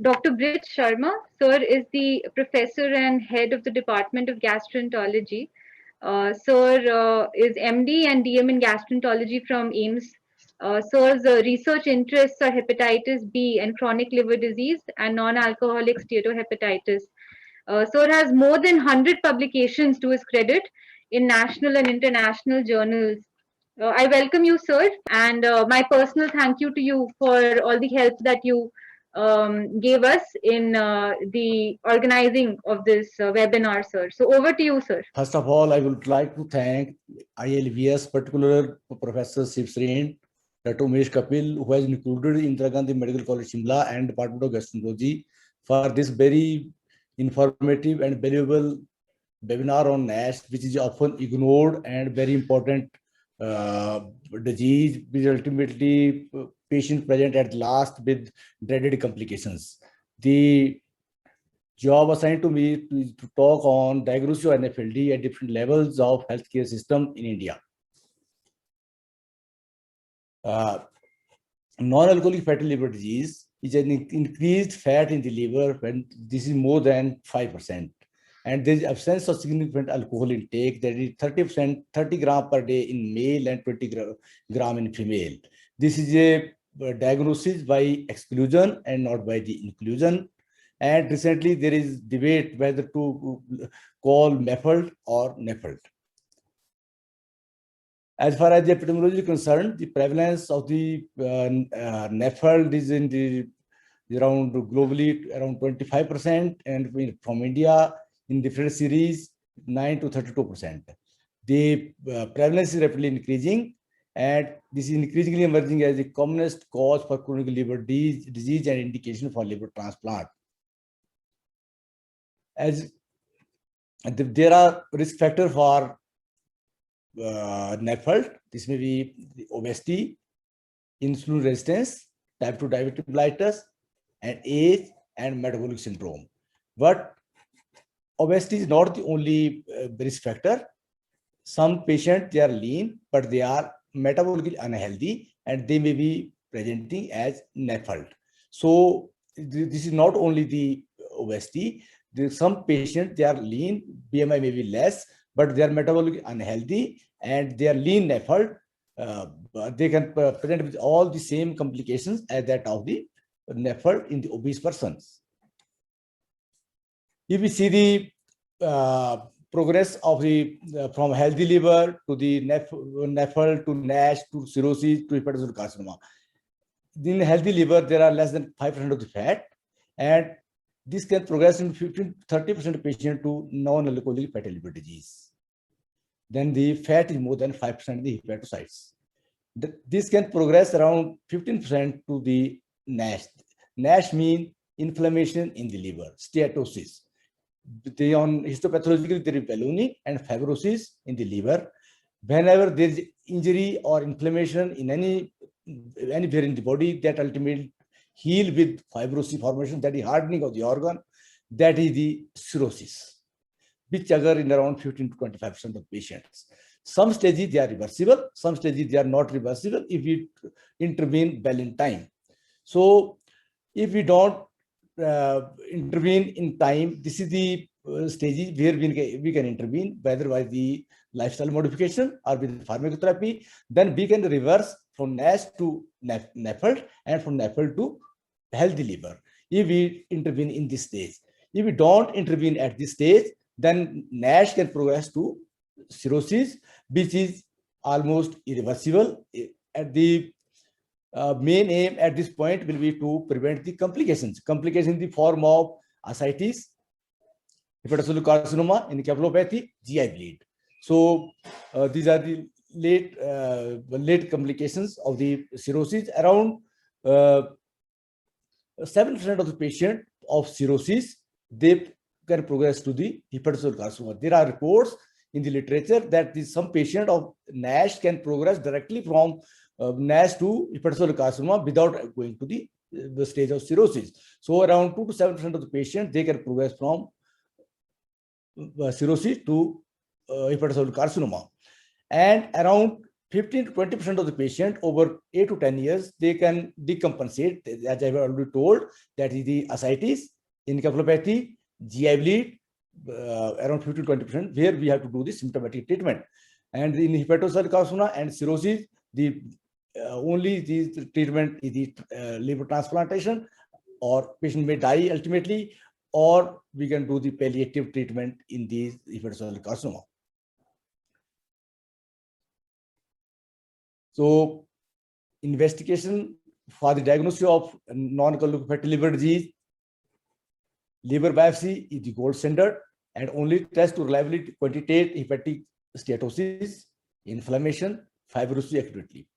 Dr. Brit Sharma, sir, is the professor and head of the Department of Gastroenterology. Sir is MD and DM in gastroenterology from AIMS. Sir's research interests are hepatitis B and chronic liver disease and non-alcoholic steatohepatitis. Sir has more than 100 publications to his credit in national and international journals. I welcome you, sir, and my personal thank you to you for all the help that you gave us in the organizing of this webinar, sir. So over to you, sir. First of all, I would like to thank ILVS, particular Professor Sivsreen, Dr. Umesh Kapil, who has included Indira Gandhi Medical College Shimla and Department of Gastroenterology for this very informative and valuable webinar on NASH, which is often ignored and very important disease, which ultimately patients present at last with dreaded complications. The job assigned to me to talk on diagnosis of NAFLD at different levels of healthcare system in India. Non-alcoholic fatty liver disease is an increased fat in the liver when this is more than 5%. And there is absence of significant alcohol intake, that is 30%, 30 gram per day in male and 20 gram in female. This is a diagnosis by exclusion and not by the inclusion. And recently there is debate whether to call MAFLD or NAFLD. As far as the epidemiology is concerned, the prevalence of the NAFLD is in the around globally around 25%, and from India in different series 9 to 32%. The prevalence is rapidly increasing, and this is increasingly emerging as the commonest cause for chronic liver disease and indication for liver transplant. As there are risk factors for NAFLD, this may be the obesity, insulin resistance, type 2 diabetic mellitus, and age and metabolic syndrome. But obesity is not the only risk factor. Some patients, they are lean, but they are metabolically unhealthy, and they may be presenting as NAFLD. So this is not only the obesity. Some patients, they are lean, BMI may be less, but they are metabolically unhealthy, and they are lean NAFLD. They can present with all the same complications as that of the NAFLD in the obese persons. If we see the progress of the from healthy liver to the NAFLD to NASH to cirrhosis to hepatocellular carcinoma, in healthy liver there are less than 5% of the fat, and this can progress in 15-30% of patients to non-alcoholic fatty liver disease. Then the fat is more than 5% of the hepatocytes. This can progress around 15% to the NASH. NASH means inflammation in the liver, steatosis. On histopathologically, there is ballooning and fibrosis in the liver. Whenever there is injury or inflammation in anywhere in the body, that ultimately heal with fibrosis formation, that is hardening of the organ, that is the cirrhosis, which occur in around 15 to 25% of patients. Some stages they are reversible, some stages they are not reversible if we intervene well in time. So if we don't intervene in time, this is the stages where we can intervene, whether by the lifestyle modification or with pharmacotherapy. Then we can reverse from NASH to NAFLD and from NAFLD to healthy liver if we intervene in this stage. If we don't intervene at this stage, then NASH can progress to cirrhosis, which is almost irreversible. At the main aim at this point will be to prevent the complications in the form of ascites, hepatocellular carcinoma, encephalopathy, GI bleed. So these are the late complications of the cirrhosis. Around 7% of the patient of cirrhosis, they can progress to the hepatocellular carcinoma. There are reports in the literature that some patient of NASH can progress directly from NASH to hepatocellular carcinoma without going to the stage of cirrhosis. So around 2 to 7% of the patient, they can progress from cirrhosis to hepatocellular carcinoma. And around 15 to 20% of the patient over 8 to 10 years, they can decompensate, as I've already told, that is the ascites, encephalopathy, GI bleed, around 15 to 20%, where we have to do the symptomatic treatment. And in hepatocellular carcinoma and cirrhosis, the only the treatment is the liver transplantation, or patient may die ultimately, or we can do the palliative treatment in these hepatocellular carcinoma. So, investigation for the diagnosis of non-alcoholic fatty liver disease, liver biopsy is the gold standard and only test to reliably quantitate hepatic steatosis, inflammation, fibrosis accurately.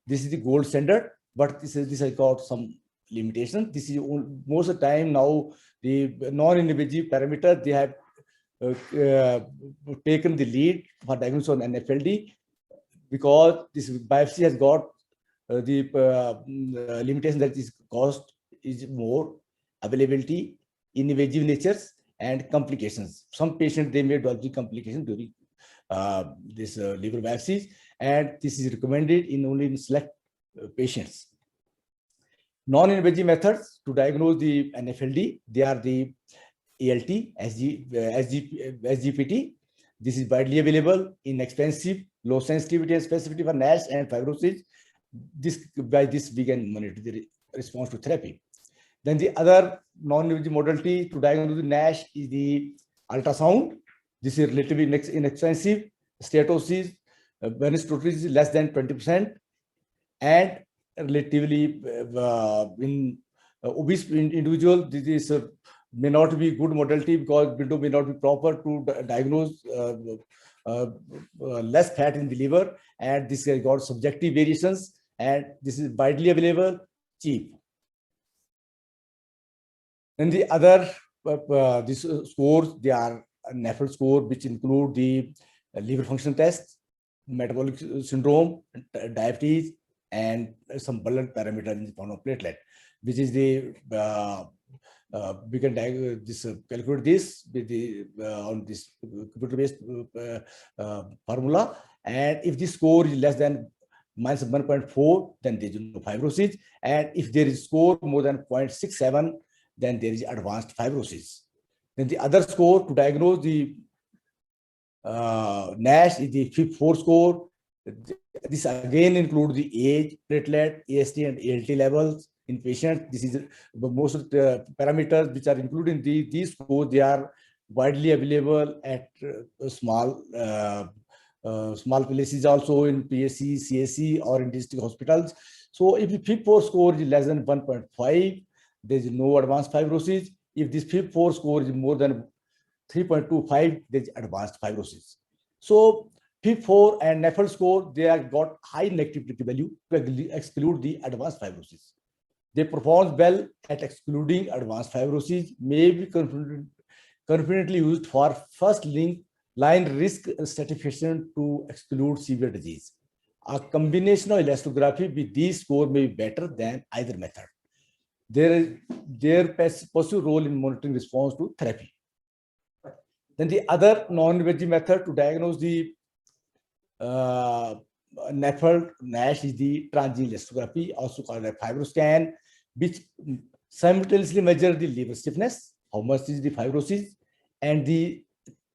This is the gold standard, but this has got some limitations. This is most of the time now the non-invasive parameter, they have taken the lead for diagnosis on NFLD, because this biopsy has got the limitation that is cost is more, availability, invasive natures, and complications. Some patients, they may develop the complications during this liver biopsies, and this is recommended in only in select patients. Non-invasive methods to diagnose the NFLD, they are the ALT, SGPT. This is widely available, inexpensive, low sensitivity and specificity for NASH and fibrosis. By this we can monitor the response to therapy. Then the other non-invasive modality to diagnose the NASH is the ultrasound. This is relatively inexpensive. Steatosis, venous steatosis is less than 20%, and relatively in obese individual, this is may not be good modality because window may not be proper to diagnose less fat in the liver, and this has got subjective variations, and this is widely available, cheap. And the other these scores, they are a NAFLD score, which include the liver function test, metabolic syndrome, diabetes, and some blood parameter in the form of platelet, which is the we can calculate this with the on this computer-based formula, and if the score is less than minus 1.4, then there is no fibrosis, and if there is score more than 0.67, then there is advanced fibrosis. Then the other score to diagnose the NASH is the FIB-4 score. This again includes the age, platelet, AST, and ALT levels in patients. This is most of the parameters which are included in these scores. They are widely available at small places, also in PSC, CSC, or in district hospitals. So if the FIB-4 score is less than 1.5, there is no advanced fibrosis. If this FIB-4 score is more than 3.25, there is advanced fibrosis. So FIB-4 and NAFLD score, they have got high negative predictive value to exclude the advanced fibrosis. They perform well at excluding advanced fibrosis, may be confidently used for first line risk stratification to exclude severe disease. A combination of elastography with these scores may be better than either method. Their positive role in monitoring response to therapy. Then the other non-invasive method to diagnose the NAFLD NASH is the transient elastography, also called a FibroScan, which simultaneously measure the liver stiffness, how much is the fibrosis, and the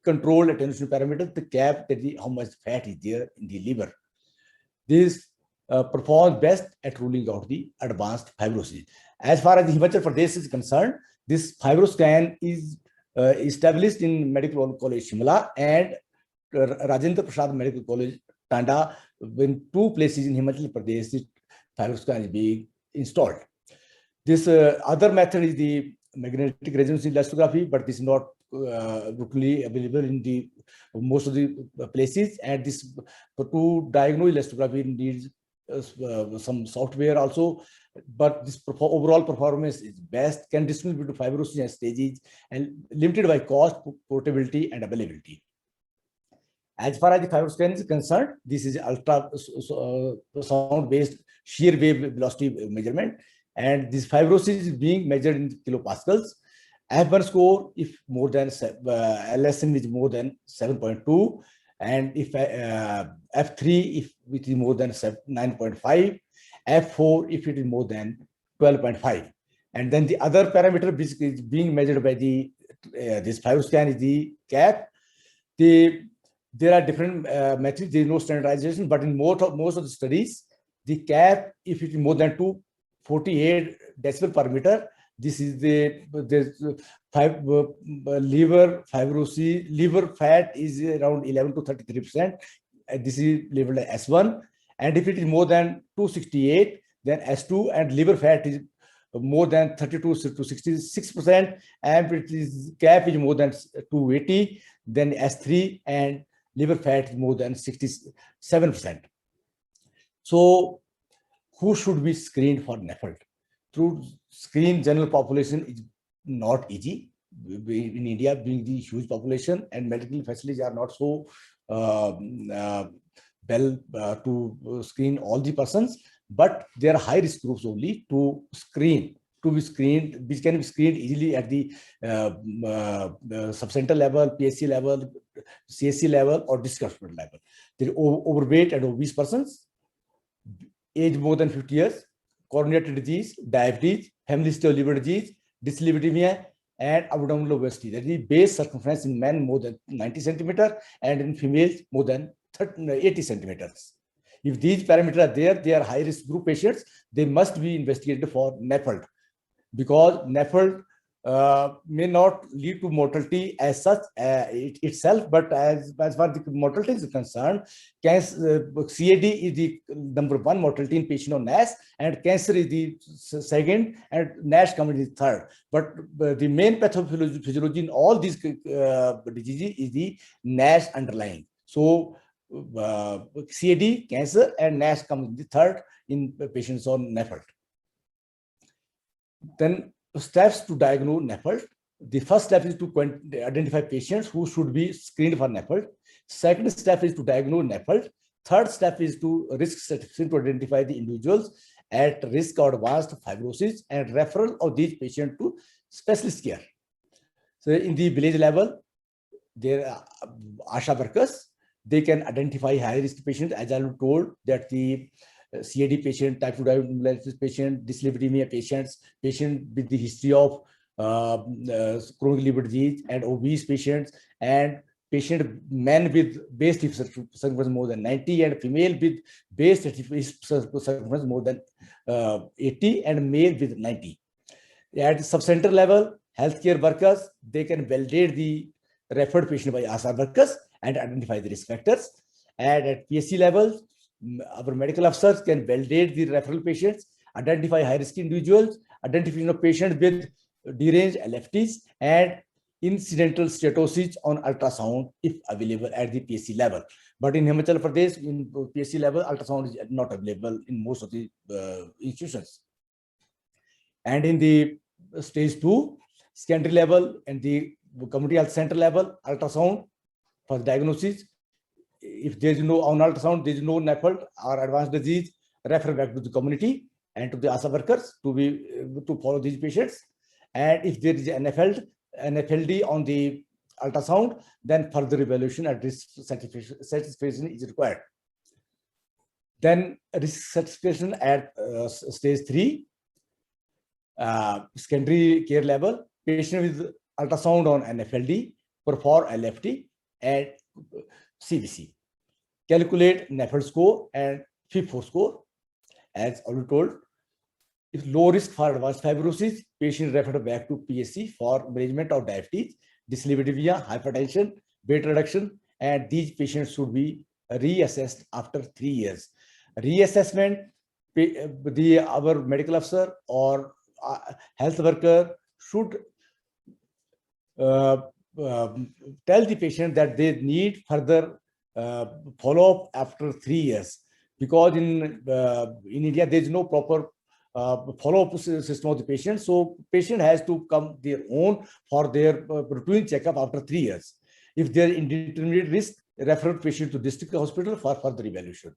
controlled attenuation parameter, the CAP, that how much fat is there in the liver. This performs best at ruling out the advanced fibrosis. As far as the Himachal Pradesh is concerned, this FibroScan is established in Medical College Shimla and Rajendra Prasad Medical College Tanda. In two places in Himachal Pradesh, the FibroScan is being installed. This other method is the magnetic resonance elastography, but this is not routinely available in the most of the places. And this to diagnose elastography needs some software also, but this overall performance is best, can distinguish between fibrosis and stages, and limited by cost, portability, and availability. As far as the FibroScan is concerned, this is ultrasound-based shear wave velocity measurement, and this fibrosis is being measured in kilopascals. F1 score, if more than LSM is more than 7.2, And if F3 if it is more than 9.5, F4 if it is more than 12.5. And then the other parameter which is being measured by the this FibroScan is the CAP. There are different methods. There is no standardization, but in most of the studies, the CAP, if it is more than 248 decibel per meter, this is the liver fibrosis, liver fat is around 11 to 33%. This is labeled as S1. And if it is more than 268, then S2, and liver fat is more than 32 to 66%. And if it is CAP is more than 280, then S3, and liver fat is more than 67%. So who should be screened for NAFLD? To screen general population is not easy. In India, being the huge population and medical facilities are not so well to screen all the persons, but there are high risk groups only to be screened, which can be screened easily at the subcenter level, PSC level, CSC level, or district hospital level. There are overweight and obese persons, age more than 50 years, coronary disease, diabetes, family history of liver disease, dyslipidemia, and abdominal obesity. That is base circumference in men more than 90 centimeters and in females more than 80 centimeters. If these parameters are there, they are high risk group patients. They must be investigated for NAFLD, because NAFLD may not lead to mortality as such itself, but as far as the mortality is concerned, cancer, CAD is the number one mortality in patient on NASH, and cancer is the second, and NASH comes in the third. But the main pathophysiology in all these diseases is the NASH underlying. So CAD, cancer, and NASH comes in the third in patients on NAFLD. Then steps to diagnose NAFLD. The first step is to identify patients who should be screened for NAFLD. Second step is to diagnose NAFLD. Third step is to risk stratification to identify the individuals at risk of advanced fibrosis and referral of these patients to specialist care. So in the village level, there are ASHA workers. They can identify high-risk patients, as I was told, that the CAD patient, type 2 diabetes patient, dyslipidemia patients, patient with the history of chronic liver disease, and obese patients, and patient men with base circumference more than 90, and female with base circumference more than 80, and male with 90. At subcenter level, healthcare workers, they can validate the referred patient by ASHA workers and identify the risk factors. And at PSC level, our medical officers can validate the referral patients, identify high-risk individuals, identification of patients with deranged LFTs, and incidental steatosis on ultrasound if available at the PSC level. But in Himachal Pradesh, in PSC level, ultrasound is not available in most of the institutions. And in the stage 2, secondary level, and the community health center level, ultrasound for diagnosis. If there is no on ultrasound, there is no NAFLD or advanced disease, refer back to the community and to the ASHA workers to follow these patients. And if there is an NAFLD on the ultrasound, then further evaluation and risk certification is required. Then risk certification at stage 3, secondary care level, patient with ultrasound on NAFLD, perform LFT and CBC. Calculate NAFLD score and FIB-4 score. As already told, if low risk for advanced fibrosis, patient referred back to PSC for management of diabetes, dyslipidemia, hypertension, weight reduction, and these patients should be reassessed after 3 years. Reassessment, our medical officer or health worker should tell the patient that they need further follow-up after 3 years, because in India there is no proper follow-up system of the patient. So patient has to come their own for their routine checkup after 3 years. If there is intermediate risk, refer patient to district hospital for further evaluation.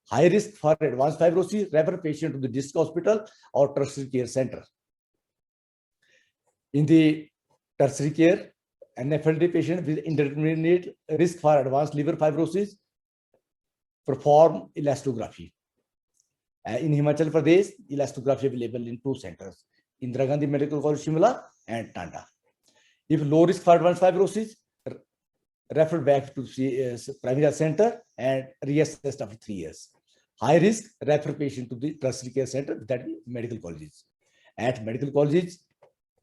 High risk for advanced fibrosis, refer patient to the district hospital or tertiary care center. In the tertiary care, NAFLD patient with intermediate risk for advanced liver fibrosis perform elastography. In Himachal Pradesh, elastography available in 2 centers, Indira Gandhi Medical College Shimla and Tanda. If low risk for advanced fibrosis, refer back to primary center and reassessed after 3 years. High risk, refer patient to the tertiary care center, that is medical colleges. At medical colleges,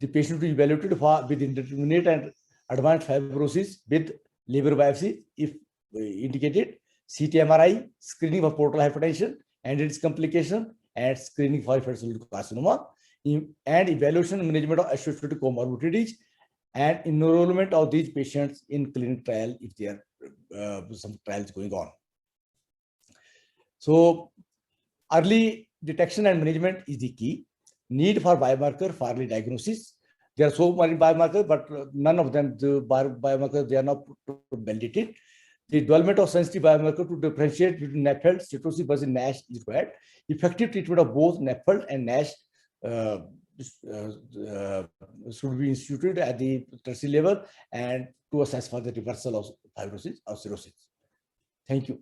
the patient will be evaluated with intermediate and advanced fibrosis with liver biopsy if indicated, CT MRI, screening for portal hypertension and its complication, and screening for hepatocellular carcinoma, and evaluation and management of associated comorbidities, and enrollment of these patients in clinical trial if there are some trials going on. So early detection and management is the key. Need for biomarker for early diagnosis. There are so many biomarkers, but none of them, the biomarkers, they are not validated. The development of sensitive biomarker to differentiate between NAFLD, cirrhosis versus NASH is required. Effective treatment of both NAFLD and NASH should be instituted at the tertiary level and to assess for the reversal of fibrosis or cirrhosis. Thank you.